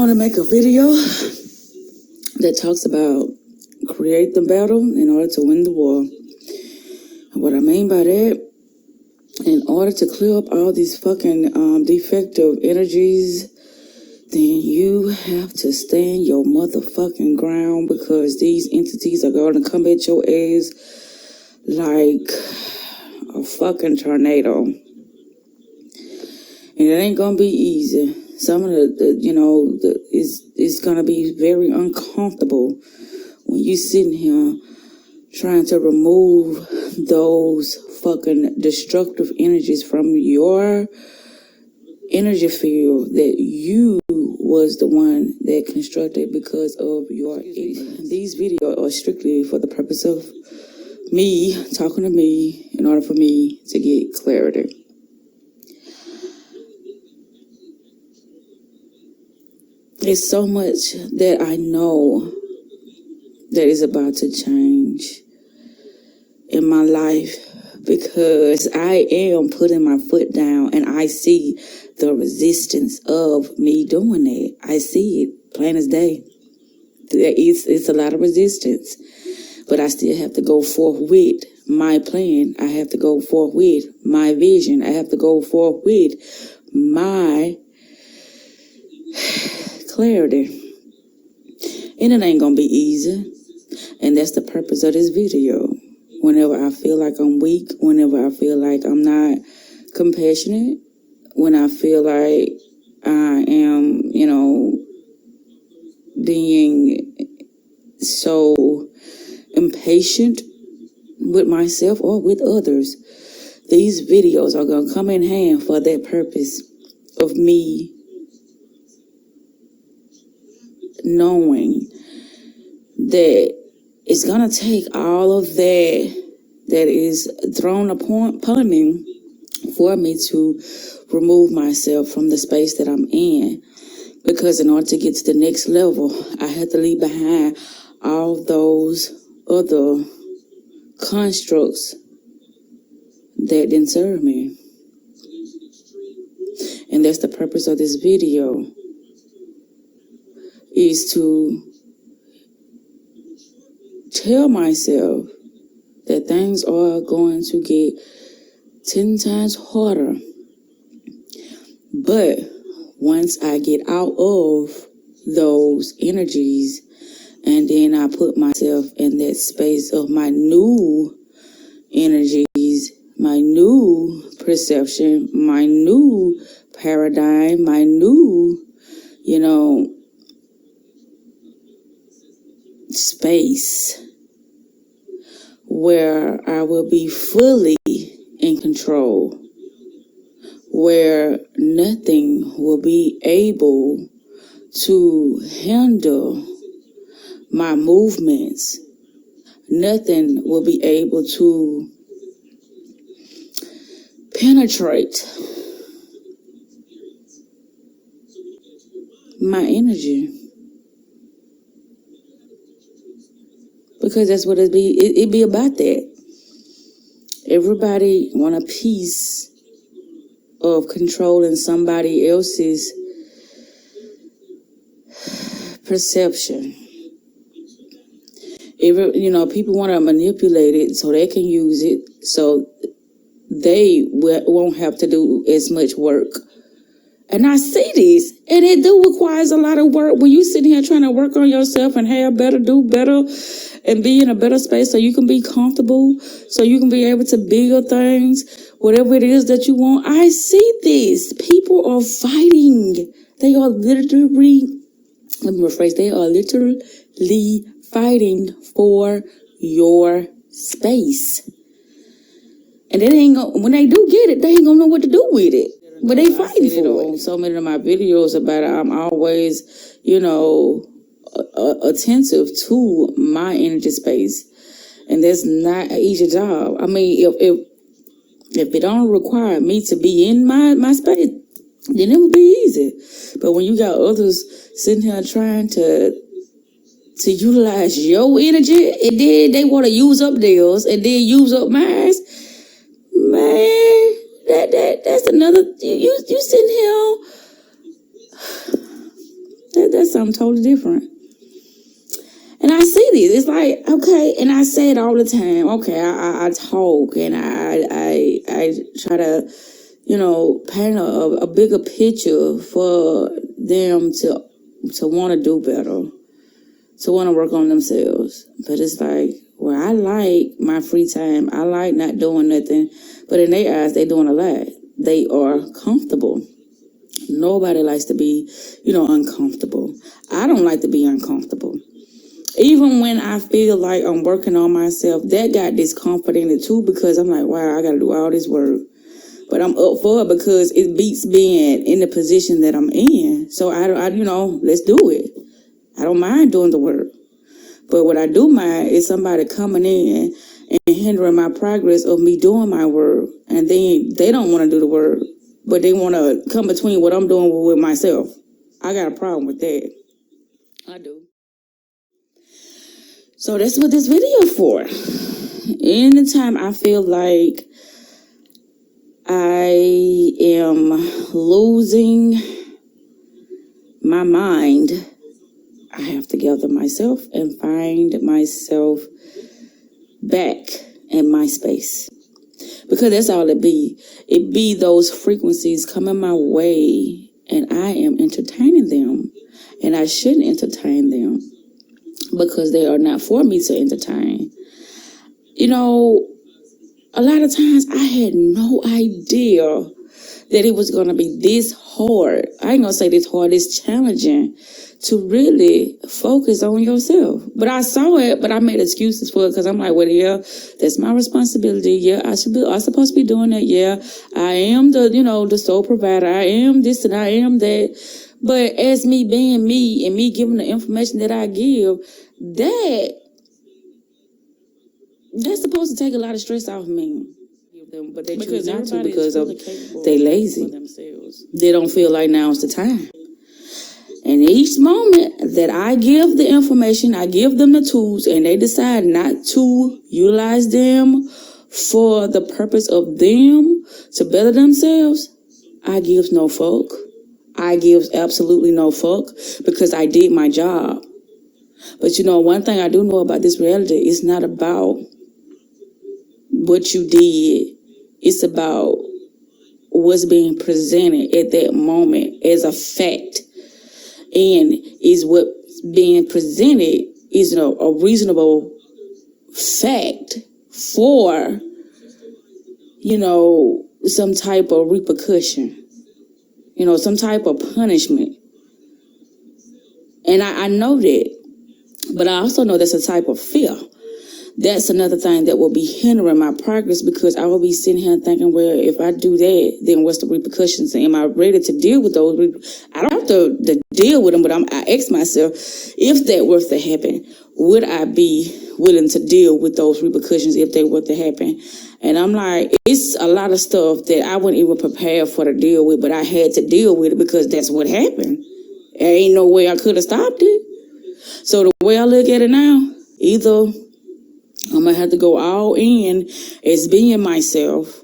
want to make a video that talks about create the battle in order to win the war. And what I mean by that, in order to clear up all these fucking defective energies, then you have to stand your motherfucking ground, because these entities are going to come at your ass like a fucking tornado. And it ain't going to be easy. Some of it's going to be very uncomfortable when you sitting here trying to remove those fucking destructive energies from your energy field that you was the one that constructed because of your ignorance. These videos are strictly for the purpose of me talking to me in order for me to get clarity. There's so much that I know that is about to change in my life, because I am putting my foot down and I see the resistance of me doing it. I see it plain as day. It's a lot of resistance, but I still have to go forth with my plan. I have to go forth with my vision. I have to go forth with my clarity. And it ain't gonna be easy. And that's the purpose of this video. Whenever I feel like I'm weak, whenever I feel like I'm not compassionate, when I feel like I am, being so impatient with myself or with others, these videos are going to come in hand for that purpose of me knowing that it's going to take all of that is thrown upon me for me to remove myself from the space that I'm in. Because in order to get to the next level, I had to leave behind all those other constructs that didn't serve me. And that's the purpose of this video, is to tell myself that things are going to get 10 times harder. But once I get out of those energies and then I put myself in that space of my new energies, my new perception, my new paradigm, my new, space where I will be fully in control, where nothing will be able to handle my movements. Nothing will be able to penetrate my energy. Because that's what it be about that. Everybody want a piece of controlling somebody else's perception. People want to manipulate it so they can use it, so they won't have to do as much work. And I see this, and it do requires a lot of work. When you sit here trying to work on yourself and have better, do better, and be in a better space so you can be comfortable, so you can be able to build things, whatever it is that you want. I see this. People are fighting. They are literally, let me rephrase, they are literally fighting for your space. And when they do get it, they ain't gonna know what to do with it. But they fighting for it. So many of my videos about it, I'm always, attentive to my energy space. And that's not an easy job. I mean, if it don't require me to be in my space, then it would be easy. But when you got others sitting here trying to utilize your energy, and then they want to use up theirs and then use up mine, man, that's another, you sitting here That's something totally different. And I see this. It's like, okay, and I say it all the time. Okay, I talk and I try to, paint a bigger picture for them to want to do better, to want to work on themselves. But it's like, well, I like my free time. I like not doing nothing. But in their eyes, they're doing a lot. They are comfortable. Nobody likes to be, uncomfortable. I don't like to be uncomfortable. Even when I feel like I'm working on myself, that got discomfort in it too, because I'm like, wow, I got to do all this work. But I'm up for it because it beats being in the position that I'm in. So let's do it. I don't mind doing the work. But what I do mind is somebody coming in and hindering my progress of me doing my work. And then they don't want to do the work, but they want to come between what I'm doing with myself. I got a problem with that. I do. So that's what this video for. Anytime I feel like I am losing my mind, I have to gather myself and find myself back in my space. Because that's all it be. It be those frequencies coming my way and I am entertaining them. And I shouldn't entertain them because they are not for me to entertain. A lot of times I had no idea that it was going to be this hard. I ain't going to say this hard, it's challenging to really focus on yourself. But I saw it, but I made excuses for it because I'm like, well, yeah, that's my responsibility. Yeah, I'm supposed to be doing that. Yeah, I am the sole provider. I am this and I am that. But as me being me and me giving the information that I give, that's supposed to take a lot of stress off me. But they choose not to because they lazy. They don't feel like now's the time. And each moment that I give the information, I give them the tools, and they decide not to utilize them for the purpose of them to better themselves, I gives no fuck. I gives absolutely no fuck because I did my job. But one thing I do know about this reality, it's not about what you did. It's about what's being presented at that moment as a fact. And is what's being presented is a reasonable fact for, some type of repercussion, some type of punishment. And I know that, but I also know that's a type of fear. That's another thing that will be hindering my progress because I will be sitting here thinking, well, if I do that, then what's the repercussions? Am I ready to deal with those? I don't have to deal with them, but I ask myself, if that were to happen, would I be willing to deal with those repercussions if they were to happen? And I'm like, it's a lot of stuff that I wasn't even prepared for to deal with, but I had to deal with it because that's what happened. There ain't no way I could have stopped it. So the way I look at it now, either I'm going to have to go all in as being myself,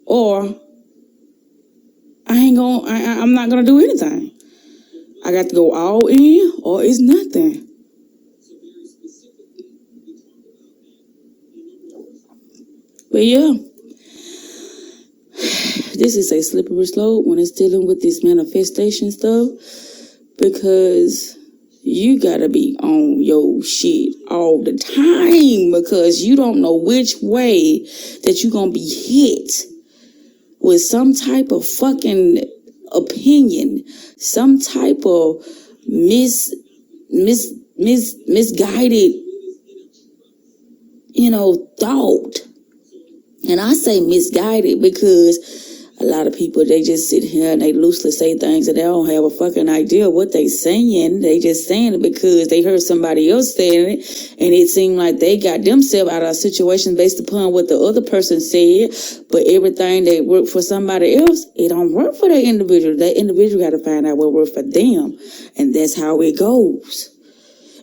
or I'm not going to do anything. I got to go all in or it's nothing. But yeah, this is a slippery slope when it's dealing with this manifestation stuff because you gotta be on your shit all the time because you don't know which way that you're gonna be hit with some type of fucking opinion, some type of misguided, thought. And I say misguided because a lot of people, they just sit here and they loosely say things and they don't have a fucking idea what they saying. They just saying it because they heard somebody else saying it and it seemed like they got themselves out of a situation based upon what the other person said. But everything that worked for somebody else, it don't work for that individual. That individual got to find out what worked for them. And that's how it goes.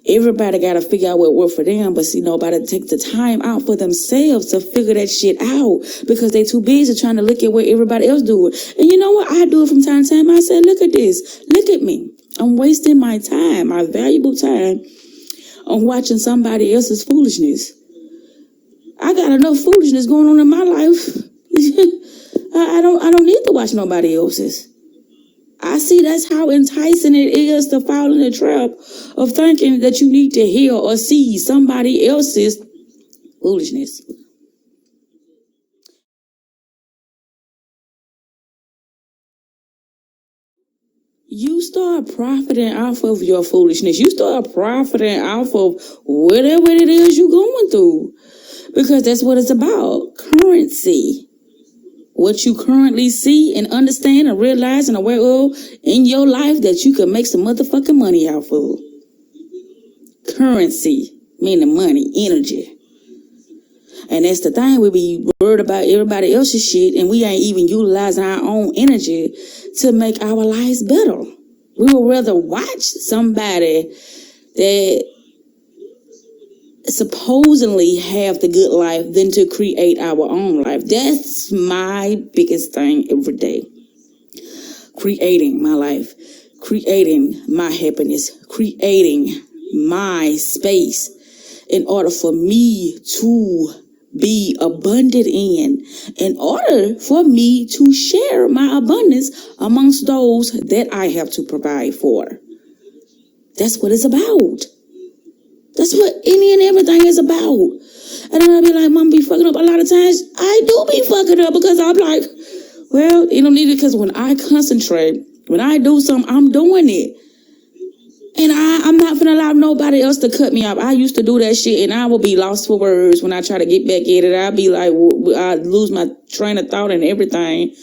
Everybody got to figure out what worked for them, but see, nobody take the time out for themselves to figure that shit out because they too busy trying to look at what everybody else do it. And you know what? I do it from time to time. I say, look at this. Look at me. I'm wasting my time, my valuable time, on watching somebody else's foolishness. I got enough foolishness going on in my life. I don't need to watch nobody else's. I see that's how enticing it is to fall in the trap of thinking that you need to hear or see somebody else's foolishness. You start profiting off of your foolishness. You start profiting off of whatever it is you're going through. Because that's what it's about. Currency. What you currently see and understand and realize and aware of in your life that you can make some motherfucking money off of. Currency, meaning money, energy. And that's the thing, we be worried about everybody else's shit and we ain't even utilizing our own energy to make our lives better. We would rather watch somebody that supposedly have the good life than to create our own life. That's my biggest thing every day. Creating my life, creating my happiness, creating my space in order for me to be abundant in order for me to share my abundance amongst those that I have to provide for. That's what it's about. That's what any and everything is about. And then I'll be like, Mom, be fucking up a lot of times. I do be fucking up because I'm like, well, you don't need it because when I concentrate, when I do something, I'm doing it. And I'm not gonna allow nobody else to cut me off. I used to do that shit and I will be lost for words when I try to get back at it. I'll be like, I lose my train of thought and everything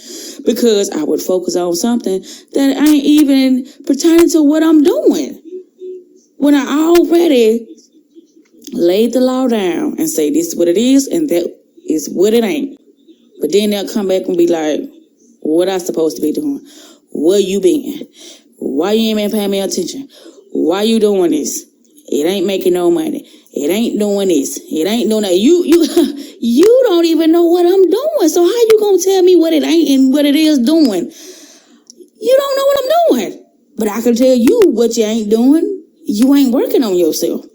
because I would focus on something that ain't even pertaining to what I'm doing. When I already laid the law down and say this is what it is and that is what it ain't. But then they'll come back and be like, what I supposed to be doing? Where you been? Why you ain't been paying me attention? Why you doing this? It ain't making no money. It ain't doing this. It ain't doing that. You don't even know what I'm doing. So how you gonna tell me what it ain't and what it is doing? You don't know what I'm doing. But I can tell you what you ain't doing. You ain't working on yourself.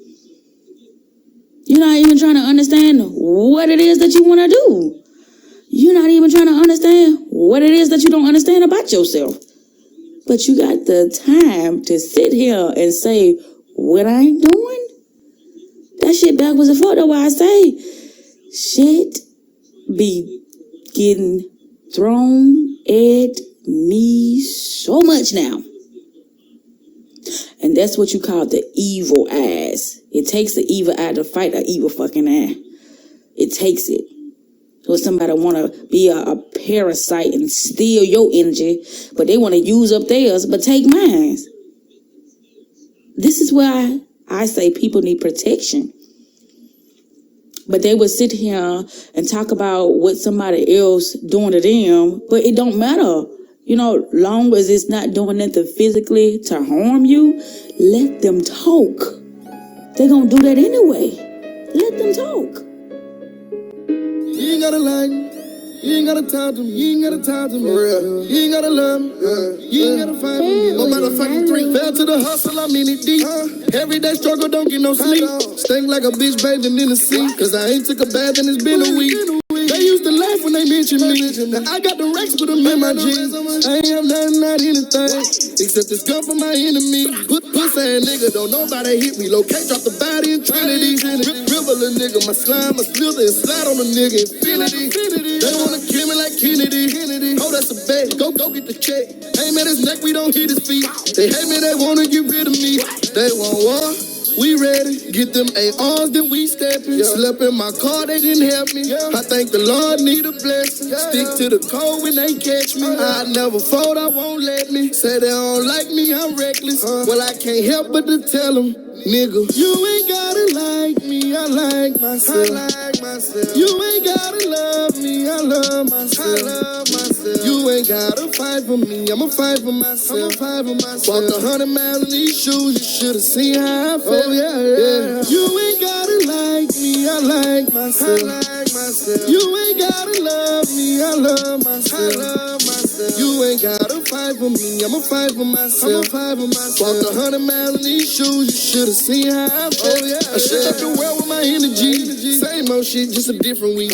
You're not even trying to understand what it is that you want to do. You're not even trying to understand what it is that you don't understand about yourself. But you got the time to sit here and say, what I ain't doing? That shit backwards and forth. That's why I say, shit be getting thrown at me so much now. And that's what you call the evil eyes. It takes the evil eye to fight an evil fucking eye. It takes it. So somebody want to be a parasite and steal your energy, but they want to use up theirs, but take mine. This is why I say people need protection. But they would sit here and talk about what somebody else doing to them, but it don't matter. You know, long as it's not doing nothing physically to harm you, let them talk. They're going to do that anyway. Let them talk. You ain't gotta lie, you ain't gotta talk to me, you ain't gotta talk to me, for real. You ain't gotta love me, you ain't gotta fight me. No motherfucking three. Fell to the hustle, I'm in it deep. Everyday struggle, don't get no sleep. Stink like a bitch bathing in the sea. Cause I ain't took a bath and it's been a week. They used to laugh when they mentioned me. Now I got the racks with them in my jeans. I ain't have nothing, not anything, except this gun for my enemy. Pussy ass nigga, don't nobody hit me. Locate, drop the body in Trinity. Dribble a nigga, my slime, my slither, and slide on a nigga. Infinity. They wanna kill me like Kennedy. Oh, that's a bet. Go get the check. Aim at his neck, we don't hit his feet. They hate me, they wanna get rid of me. They want war. We ready, get them ARs, then we steppin'. Slept in my car, they didn't help me. I think the Lord need a blessing. Stick to the code when they catch me. I never fold, I won't let me. Say they don't like me, I'm reckless. Well, I can't help but to tell them, nigga, you ain't gotta like me, I like myself. You ain't gotta love me, I love myself. You ain't gotta fight for me, I'ma fight for myself. Walked 100 miles in these shoes, you should've seen how I felt. Oh, yeah. You ain't gotta like me, me, I like myself. You ain't gotta love me, I love myself. You ain't gotta fight for me, I'ma fight for myself. Walked 100 miles in these shoes, you should've seen how I felt. I shut up the world with my energy. Same old shit, just a different week.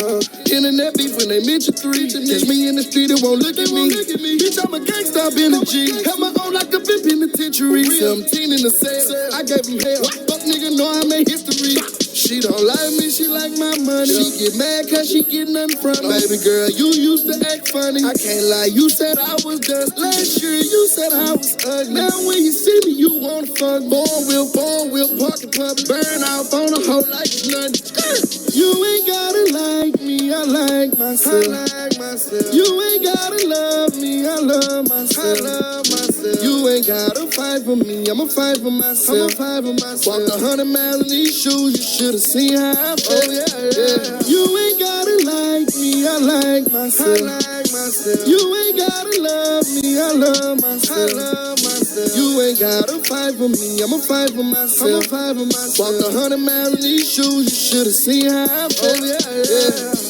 Internet beef when they mention 3. Catch me in the street, it won't look at me. Bitch, I'm a gangsta, I've been a G. Have my own like a been penitentiary. 17 in the cell, I gave him hell. Fuck nigga, know I made history. She don't like me, she like my money. She get mad cause she get nothing from me. Baby girl, you used to act funny. I can't lie, you said I was dust. Last year you said I was ugly. Now when you see me, you wanna fuck. Born will, park and public. Burn off on a hoe like it's nothing. You ain't gotta like me, I like myself. You ain't gotta love me, I love myself. You ain't gotta fight for me, I'ma fight for myself. Walked 100 miles in these shoes, you should've seen how I felt. You ain't gotta like me, I like myself. You ain't gotta love me, I love myself. You ain't gotta fight for me, I'ma fight for myself. Walked 100 miles in these shoes, you should've seen how I felt.